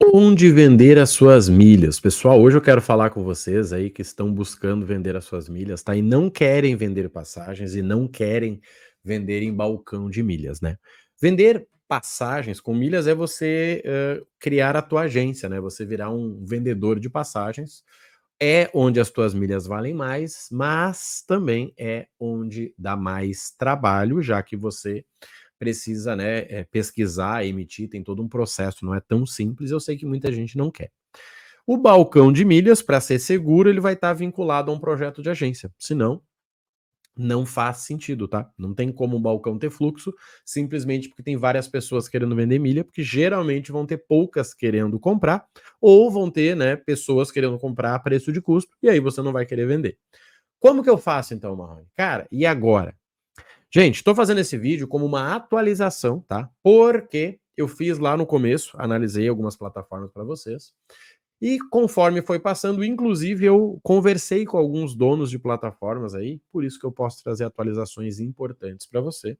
Onde vender as suas milhas? Pessoal, hoje eu quero falar com vocês aí que estão buscando vender as suas milhas, tá? E não querem vender passagens e não querem vender em balcão de milhas, né? Vender passagens com milhas é você criar a tua agência, né? Você virar um vendedor de passagens. É onde as tuas milhas valem mais, mas também é onde dá mais trabalho, já que você precisa, né, pesquisar, emitir, tem todo um processo, não é tão simples, eu sei que muita gente não quer. O balcão de milhas, para ser seguro, ele vai estar vinculado a um projeto de agência, senão não faz sentido, tá? Não tem como um balcão ter fluxo, simplesmente porque tem várias pessoas querendo vender milha, porque geralmente vão ter poucas querendo comprar, ou vão ter, né, pessoas querendo comprar a preço de custo, e aí você não vai querer vender. Como que eu faço então, Marrone? Cara, e agora? Gente, estou fazendo esse vídeo como uma atualização, tá? Porque eu fiz lá no começo, analisei algumas plataformas para vocês, e conforme foi passando, inclusive eu conversei com alguns donos de plataformas aí, por isso que eu posso trazer atualizações importantes para você.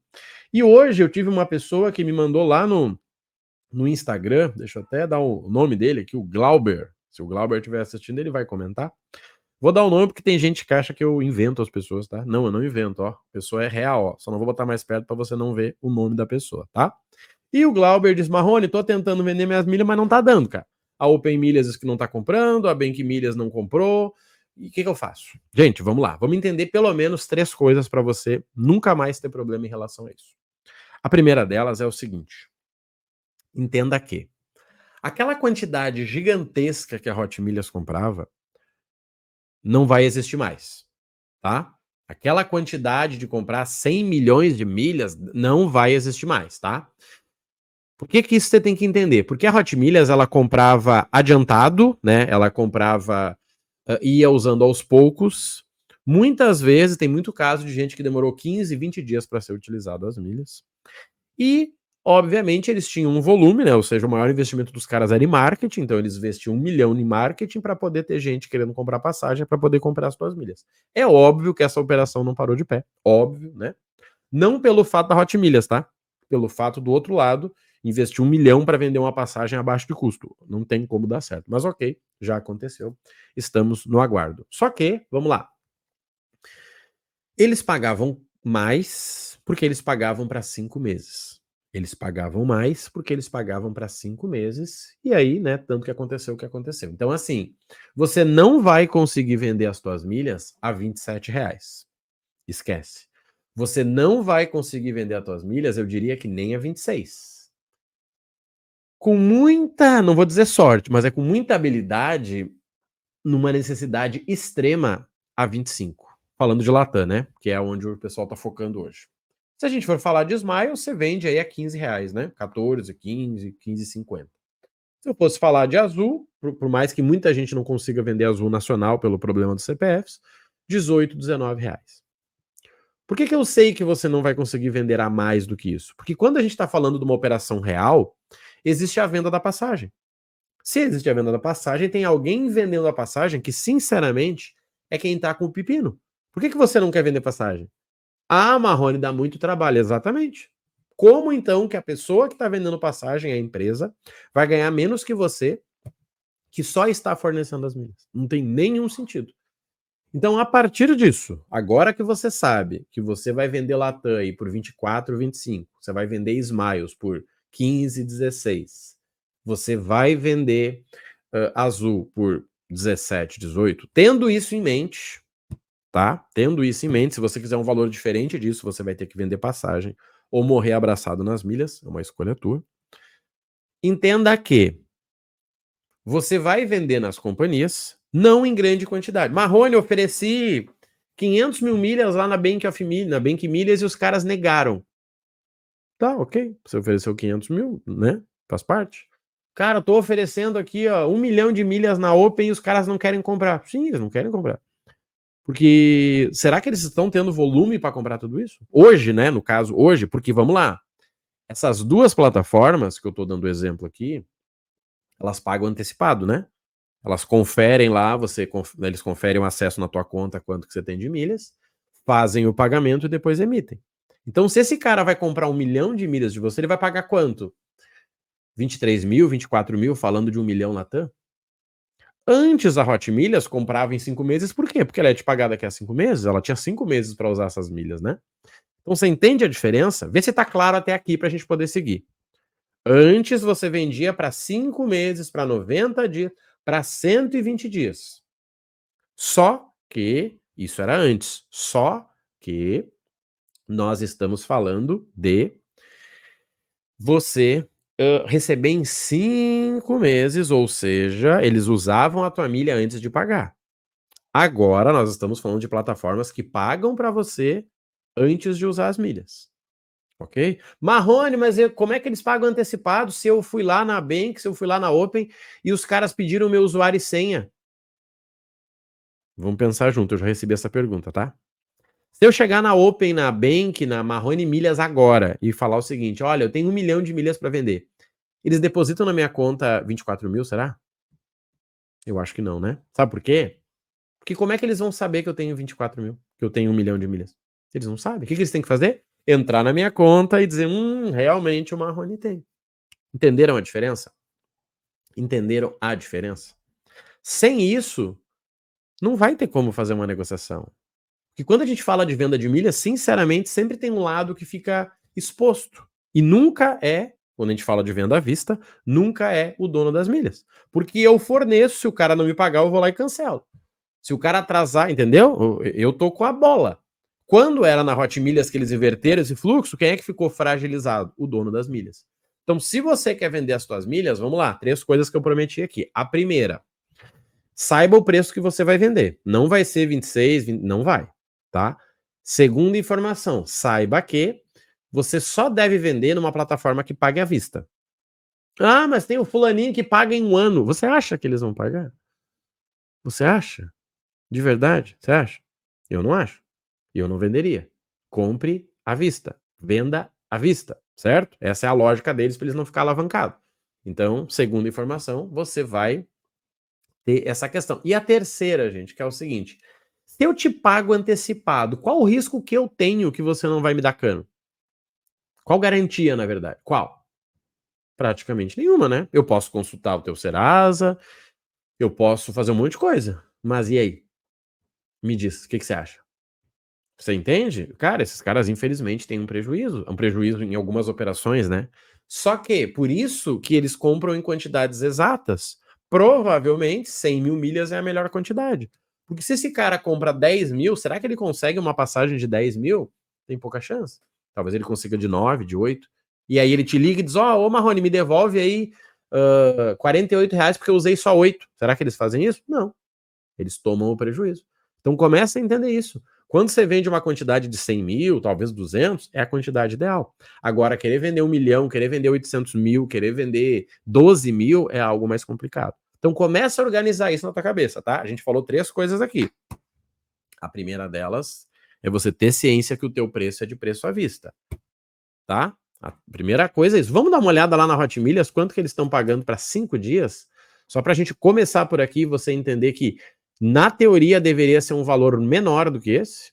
E hoje eu tive uma pessoa que me mandou lá no Instagram, deixa eu até dar o nome dele aqui, o Glauber. Se o Glauber estiver assistindo, ele vai comentar. Vou dar o nome porque tem gente que acha que eu invento as pessoas, tá? Não, eu não invento, ó. A pessoa é real, ó. Só não vou botar mais perto para você não ver o nome da pessoa, tá? E o Glauber diz: Marrone, tô tentando vender minhas milhas, mas não tá dando, cara. A Open Milhas diz que não tá comprando, a Bank Milhas não comprou. E o que eu faço? Gente, vamos lá. Vamos entender pelo menos 3 coisas para você nunca mais ter problema em relação a isso. A primeira delas é o seguinte: entenda que aquela quantidade gigantesca que a Hot Milhas comprava não vai existir mais, tá? Aquela quantidade de comprar 100 milhões de milhas não vai existir mais, tá? Por que que isso você tem que entender? Porque a Hot Milhas, ela comprava adiantado, né? Ela comprava, ia usando aos poucos. Muitas vezes, tem muito caso de gente que demorou 15, 20 dias para ser utilizado as milhas. E, obviamente, eles tinham um volume, né? Ou seja, o maior investimento dos caras era em marketing, então eles investiam 1 milhão em marketing para poder ter gente querendo comprar passagem para poder comprar as suas milhas. É óbvio que essa operação não parou de pé, óbvio, né? Não pelo fato da Hot Milhas, tá? Pelo fato do outro lado, investir 1 milhão para vender uma passagem abaixo de custo. Não tem como dar certo. Mas ok, já aconteceu. Estamos no aguardo. Só que, vamos lá. Eles pagavam mais porque eles pagavam para 5 meses. Eles pagavam mais porque eles pagavam para 5 meses. E aí, né, tanto que aconteceu o que aconteceu. Então, assim, você não vai conseguir vender as suas milhas a R$ 27. Esquece. Você não vai conseguir vender as tuas milhas, eu diria que nem a 26. Com muita, não vou dizer sorte, mas é com muita habilidade, numa necessidade extrema, a 25. Falando de Latam, né? Que é onde o pessoal tá focando hoje. Se a gente for falar de Smile, você vende aí a R$ 15, né? 14, 15, 15,50. Se eu fosse falar de Azul, por mais que muita gente não consiga vender Azul nacional pelo problema dos CPFs, 18, R$ 19. Por que que eu sei que você não vai conseguir vender a mais do que isso? Porque quando a gente está falando de uma operação real, existe a venda da passagem. Se existe a venda da passagem, tem alguém vendendo a passagem que, sinceramente, é quem está com o pepino. Por que que você não quer vender passagem? Ah, Marrone, dá muito trabalho. Exatamente. Como então que a pessoa que está vendendo passagem, a empresa, vai ganhar menos que você, que só está fornecendo as milhas? Não tem nenhum sentido. Então, a partir disso, agora que você sabe que você vai vender Latam aí por 24, 25, você vai vender Smiles por 15, 16, você vai vender Azul por 17, 18, tendo isso em mente, tá? Tendo isso em mente, se você quiser um valor diferente disso, você vai ter que vender passagem ou morrer abraçado nas milhas, é uma escolha tua. Entenda que você vai vender nas companhias, não em grande quantidade. Marrone, ofereci 500 mil milhas lá na Bank of Milhas, na Bank Milhas, e os caras negaram. Tá, ok. Você ofereceu 500 mil, né? Faz parte. Cara, eu tô oferecendo aqui, ó, 1 milhão de milhas na Open e os caras não querem comprar. Sim, eles não querem comprar. Porque será que eles estão tendo volume para comprar tudo isso? Hoje, né? No caso, hoje, porque vamos lá. Essas duas plataformas que eu tô dando exemplo aqui, elas pagam antecipado, né? Elas conferem lá, eles conferem o acesso na tua conta, quanto que você tem de milhas, fazem o pagamento e depois emitem. Então, se esse cara vai comprar 1 milhão de milhas de você, ele vai pagar quanto? 23 mil, 24 mil, falando de 1 milhão Latam. Antes a Hot Milhas comprava em 5 meses, por quê? Porque ela ia te pagar daqui a 5 meses, ela tinha 5 meses para usar essas milhas, né? Então você entende a diferença? Vê se tá claro até aqui pra gente poder seguir. Antes você vendia para 5 meses, para 90 dias, para 120 dias. Só que, isso era antes, só que nós estamos falando de você receber em 5 meses, ou seja, eles usavam a tua milha antes de pagar. Agora nós estamos falando de plataformas que pagam para você antes de usar as milhas. Ok? Marrone, mas como é que eles pagam antecipado se eu fui lá na Bank, se eu fui lá na Open e os caras pediram meu usuário e senha? Vamos pensar junto, eu já recebi essa pergunta, tá? Se eu chegar na Open, na Bank, na Marrone Milhas agora e falar o seguinte, olha, eu tenho 1 milhão de milhas para vender, eles depositam na minha conta 24 mil, será? Eu acho que não, né? Sabe por quê? Porque como é que eles vão saber que eu tenho 24 mil, que eu tenho 1 milhão de milhas? Eles não sabem. O que eles têm que fazer? Entrar na minha conta e dizer, realmente o Marrone tem. Entenderam a diferença? Entenderam a diferença? Sem isso, não vai ter como fazer uma negociação. Porque quando a gente fala de venda de milhas, sinceramente, sempre tem um lado que fica exposto. E nunca é, quando a gente fala de venda à vista, nunca é o dono das milhas. Porque eu forneço, se o cara não me pagar, eu vou lá e cancelo. Se o cara atrasar, entendeu? Eu tô com a bola. Quando era na Hot Milhas que eles inverteram esse fluxo, quem é que ficou fragilizado? O dono das milhas. Então, se você quer vender as suas milhas, vamos lá, 3 coisas que eu prometi aqui. A primeira, saiba o preço que você vai vender. Não vai ser 26, 20, não vai, tá? Segunda informação, saiba que você só deve vender numa plataforma que pague à vista. Ah, mas tem o fulaninho que paga em 1 ano. Você acha que eles vão pagar? Você acha? De verdade? Você acha? Eu não acho. E eu não venderia. Compre à vista. Venda à vista, certo? Essa é a lógica deles para eles não ficar alavancados. Então, segunda informação, você vai ter essa questão. E a terceira, gente, que é o seguinte: se eu te pago antecipado, qual o risco que eu tenho que você não vai me dar cano? Qual garantia, na verdade? Qual? Praticamente nenhuma, né? Eu posso consultar o teu Serasa, eu posso fazer um monte de coisa. Mas e aí? Me diz, o que você acha? Você entende? Cara, esses caras infelizmente têm um prejuízo em algumas operações, né? Só que, por isso que eles compram em quantidades exatas. Provavelmente 100 mil milhas é a melhor quantidade. Porque se esse cara compra 10 mil, será que ele consegue uma passagem de 10 mil? Tem pouca chance. Talvez ele consiga de 9, de 8. E aí ele te liga e diz, ô Marrone, me devolve aí R$ 48 porque eu usei só 8. Será que eles fazem isso? Não. Eles tomam o prejuízo. Então começa a entender isso. Quando você vende uma quantidade de 100 mil, talvez 200, é a quantidade ideal. Agora, querer vender 1 milhão, querer vender 800 mil, querer vender 12 mil é algo mais complicado. Então começa a organizar isso na tua cabeça, tá? A gente falou 3 coisas aqui. A primeira delas é você ter ciência que o teu preço é de preço à vista, tá? A primeira coisa é isso. Vamos dar uma olhada lá na Hot Milhas, quanto que eles estão pagando para 5 dias? Só para a gente começar por aqui e você entender que na teoria deveria ser um valor menor do que esse.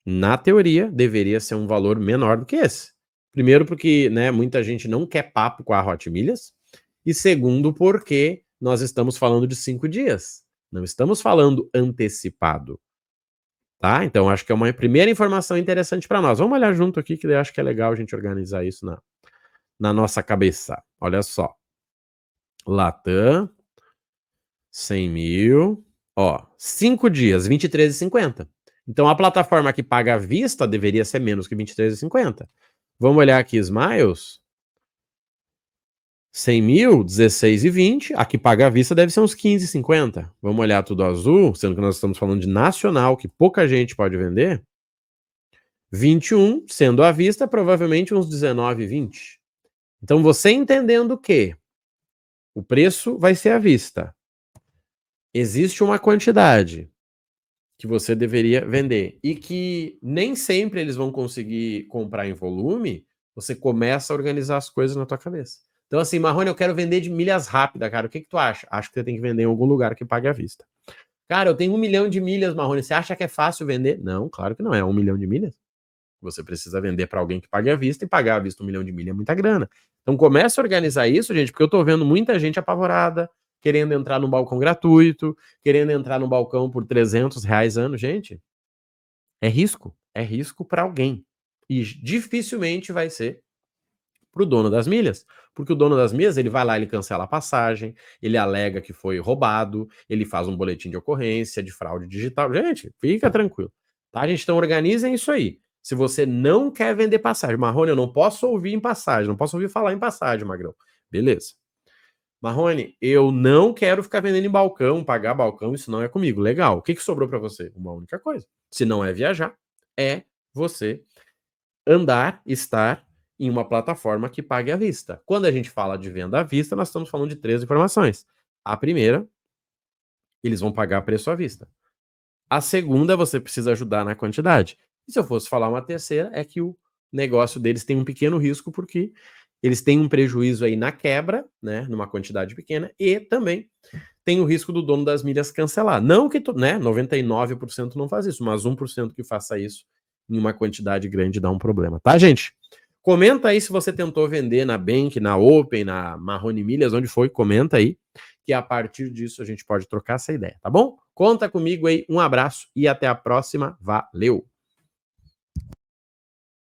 Na teoria deveria ser um valor menor do que esse. Primeiro porque, né, muita gente não quer papo com a Hot Milhas. E segundo porque nós estamos falando de 5 dias. Não estamos falando antecipado. Tá? Então acho que é uma primeira informação interessante para nós. Vamos olhar junto aqui que eu acho que é legal a gente organizar isso na nossa cabeça. Olha só. Latam, 100 mil, ó, 5 dias, 23,50. Então a plataforma que paga à vista deveria ser menos que 23,50. Vamos olhar aqui, Smiles. 100 mil, 16,20. A que paga à vista deve ser uns 15,50. Vamos olhar tudo azul, sendo que nós estamos falando de nacional, que pouca gente pode vender. 21, sendo à vista, provavelmente uns 19,20. Então você entendendo que o preço vai ser à vista. Existe uma quantidade que você deveria vender e que nem sempre eles vão conseguir comprar em volume, você começa a organizar as coisas na tua cabeça. Então assim, Marrone, eu quero vender de milhas rápida, cara. O que tu acha? Acho que você tem que vender em algum lugar que pague à vista. Cara, eu tenho 1 milhão de milhas, Marrone. Você acha que é fácil vender? Não, claro que não é. 1 milhão de milhas? Você precisa vender para alguém que pague à vista, e pagar à vista 1 milhão de milha é muita grana. Então comece a organizar isso, gente, porque eu tô vendo muita gente apavorada, querendo entrar num balcão gratuito, querendo entrar num balcão por R$ 300 ano. Gente, é risco para alguém. E dificilmente vai ser para o dono das milhas, porque o dono das milhas, ele vai lá, ele cancela a passagem, ele alega que foi roubado, ele faz um boletim de ocorrência de fraude digital. Gente, fica tranquilo, tá, gente? Então organizem isso aí. Se você não quer vender passagem, Marrone, eu não posso ouvir em passagem, não posso ouvir falar em passagem, Magrão. Beleza. Marrone, eu não quero ficar vendendo em balcão, pagar balcão, isso não é comigo. Legal. O que sobrou para você? Uma única coisa. Se não é viajar, é você estar em uma plataforma que pague à vista. Quando a gente fala de venda à vista, nós estamos falando de 3 informações. A primeira, eles vão pagar preço à vista. A segunda, você precisa ajudar na quantidade. E se eu fosse falar uma terceira, é que o negócio deles tem um pequeno risco, porque eles têm um prejuízo aí na quebra, né, numa quantidade pequena, e também tem o risco do dono das milhas cancelar. Não que, né, 99% não faz isso, mas 1% que faça isso em uma quantidade grande dá um problema, tá, gente? Comenta aí se você tentou vender na Bank, na Open, na Marrone Milhas, onde foi, comenta aí, que a partir disso a gente pode trocar essa ideia, tá bom? Conta comigo aí, um abraço e até a próxima, valeu!